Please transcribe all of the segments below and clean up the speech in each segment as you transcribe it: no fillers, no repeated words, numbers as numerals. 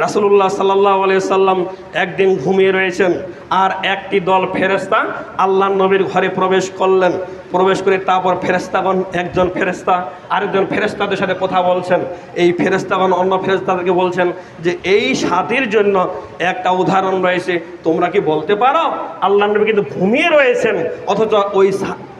রাসূলুল্লাহ সাল্লাল্লাহু আলাইহি সাল্লাম একদিন ঘুমিয়ে রয়েছেন, আর একটি দল ফেরেশতা আল্লাহর নবীর ঘরে প্রবেশ করলেন। প্রবেশ করে তারপর ফেরেশতাগণ, একজন ফেরেশতা আরেকজন ফেরেশতাদের সাথে কথা বলছেন। এই ফেরেশতাগণ অন্য ফেরেশতাদেরকে বলছেন যে এই সাথীর জন্য একটা উদাহরণ রয়েছে, তোমরা কি বলতে পারো? আল্লাহর নবী কিন্তু ঘুমিয়ে রয়েছেন, অথচ ওই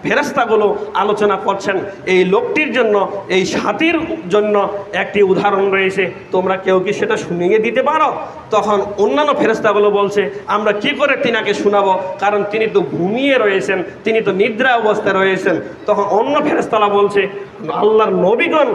ফেরেশতাগুলো আলোচনা করছেন এই লোকটির জন্য, এই সাথীর জন্য একটি উদাহরণ রয়েছে, তোমরা কেউ কি সেটা শুনিয়ে দিতে পারো? তখন অন্যান্য ফেরেশতাগুলো বলছে, আমরা কি করে তিনাকে শোনাবো, কারণ তিনি তো ঘুমিয়ে রয়েছেন, তিনি তো নিদ্রা অবস্থায় রয়েছেন। তখন অন্য ফেরেশতারা বলছে, আল্লাহর নবীগণ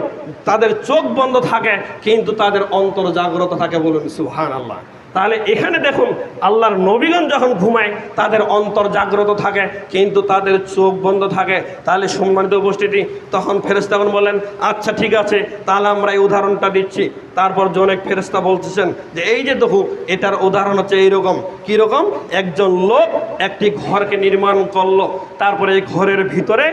তাদের চোখ বন্ধ থাকে কিন্তু তাদের অন্তর জাগ্রত থাকে। বলুন সুবহানাল্লাহ। তাহলে এখানে দেখুন, আল্লাহর নবীগণ যখন ঘুমায় তাদের অন্তর জাগ্রত থাকে কিন্তু তাদের চোখ বন্ধ থাকে। তাহলে সম্মানিত উপস্থিতি, তখন ফেরেশতাগণ বলেন, আচ্ছা ঠিক আছে, তাহলে আমরা এই উদাহরণটা দিচ্ছি। তারপর অনেক ফেরেশতা বলতেছেন যে এই যে দেখো, এটার উদাহরণ হচ্ছে এইরকম। কীরকম? একজন লোক একটি ঘরকে নির্মাণ করলো, তারপরে এই ঘরের ভিতরে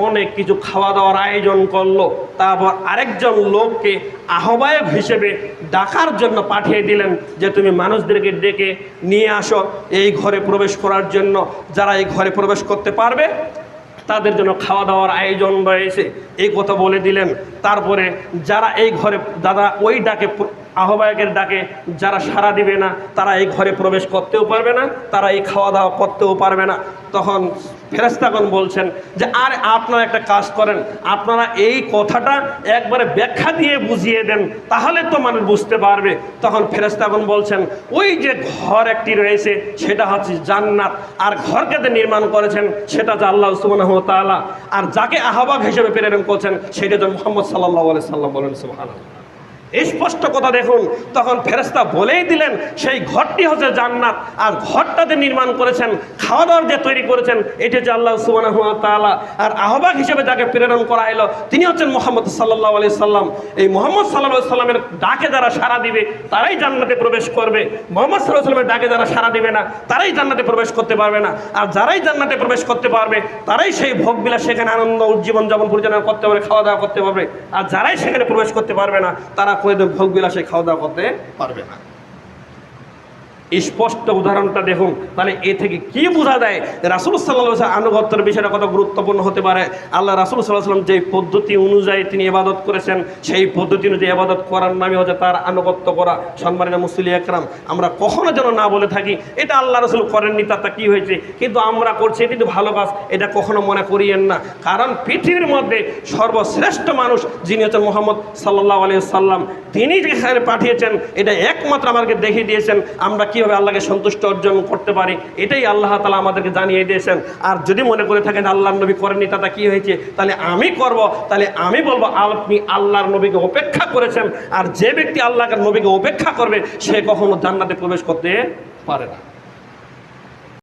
অনেক কিছু খাওয়া দাওয়ার আয়োজন করলো, তারপর আরেকজন লোককে আহ্বায়ক হিসেবে ডাকার জন্য পাঠিয়ে দিলেন যে তুমি মানুষদেরকে ডেকে নিয়ে আসো এই ঘরে প্রবেশ করার জন্য। যারা এই ঘরে প্রবেশ করতে পারবে তাদের জন্য খাওয়া দাওয়ার আয়োজন রয়েছে, এই কথা বলে দিলেন। তারপরে যারা এই ঘরে ওই ডাকে, আহ্বায়কের ডাকে যারা সাড়া দিবে না, তারা এই ঘরে প্রবেশ করতেও পারবে না, তারা এই খাওয়া দাওয়া করতেও পারবে না। তখন ফেরেশতাগণ বলছেন যে আর আপনারা একটা কাজ করেন, আপনারা এই কথাটা একবারে ব্যাখ্যা দিয়ে বুঝিয়ে দেন, তাহলে তো মানুষ বুঝতে পারবে। তখন ফেরেশতাগণ বলছেন, ওই যে ঘর একটি রয়েছে সেটা হচ্ছে জান্নাত, আর ঘরকে নির্মাণ করেছেন সেটা হচ্ছে আল্লাহ সুবহানাহু ওয়া তাআলা, আর যাকে আহ্বায়ক হিসেবে প্রেরণ করছেন সেটা হচ্ছে মুহাম্মদ সাল্লাল্লাহু আলাইহি সাল্লাম। বলেন সুবহানাল্লাহ। স্পষ্ট কথা দেখুন, তখন ফেরেশতা বলেই দিলেন সেই ঘরটি হচ্ছে জান্নাত, আর ঘরটাতে নির্মাণ করেছেন, খাওয়া দাওয়ার যে তৈরি করেছেন এটা হচ্ছে আল্লাহ সুবহানাহু ওয়া তাআলা, আর আহ্বায়ক হিসেবে যাকে প্রেরণ করা হলো তিনি হচ্ছেন মুহাম্মদ সাল্লাল্লাহু আলাইহি সাল্লাম। এই মুহাম্মদ সাল্লাল্লাহু আলাইহি সাল্লামের ডাকে যারা সাড়া দিবে তারাই জান্নাতে প্রবেশ করবে, মুহাম্মদ সাল্লাল্লাহু আলাইহি সাল্লামের ডাকে যারা সাড়া দিবে না তারাই জান্নাতে প্রবেশ করতে পারবে না, আর যারাই জান্নাতে প্রবেশ করতে পারবে তারাই সেই ভোগবিলাস, সেখানে আনন্দ উজ্জীবন যেমন পরিচালনা করতে পারবে, খাওয়া দাওয়া করতে পারবে, আর যারাই সেখানে প্রবেশ করতে পারবে না তারা ভোগ বিলাসে খাওয়া দাওয়া করতে পারবে না। স্পষ্ট উদাহরণটা দেখুন। তাহলে এ থেকে কি বোঝা যায় রাসূল সাল্লাল্লাহু আলাইহি ওয়াসাল্লাম আনুগত্যের বিষয়টা কত গুরুত্বপূর্ণ হতে পারে। আল্লাহ রাসূল সাল্লাল্লাহু আলাইহি ওয়াসাল্লাম যে পদ্ধতি অনুযায়ী তিনি ইবাদত করেছেন, সেই পদ্ধতি অনুযায়ী ইবাদত করার নামই হচ্ছে তার আনুগত্য করা। সম্মানিত মুসলিম একরাম, আমরা কখনো যেন না বলে থাকি এটা আল্লাহ রাসূল করেননি তাতে কি হয়েছে, কিন্তু আমরা করছি, এটি তো ভালো কাজ, এটা কখনো মনে করিয়েন না। কারণ পৃথিবীর মধ্যে সর্বশ্রেষ্ঠ মানুষ যিনি হচ্ছেন মুহাম্মদ সাল্লাল্লাহু আলাইহি ওয়াসাল্লাম, তিনি যেখানে পাঠিয়েছেন এটা একমাত্র আমাদেরকে দেখিয়ে দিয়েছেন আমরা কীভাবে আল্লাহকে সন্তুষ্ট অর্জন করতে পারি, এটাই আল্লাহ তাআলা আমাদেরকে জানিয়ে দিয়েছেন। আর যদি মনে করে থাকেন আল্লাহর নবী করেননি তাতে কি হয়েছে, তাহলে আমি করব, তাহলে আমি বলবো আপনি আল্লাহর নবীকে উপেক্ষা করেছেন, আর যে ব্যক্তি আল্লাহর নবীকে উপেক্ষা করবে সে কখনো জান্নাতে প্রবেশ করতে পারে না।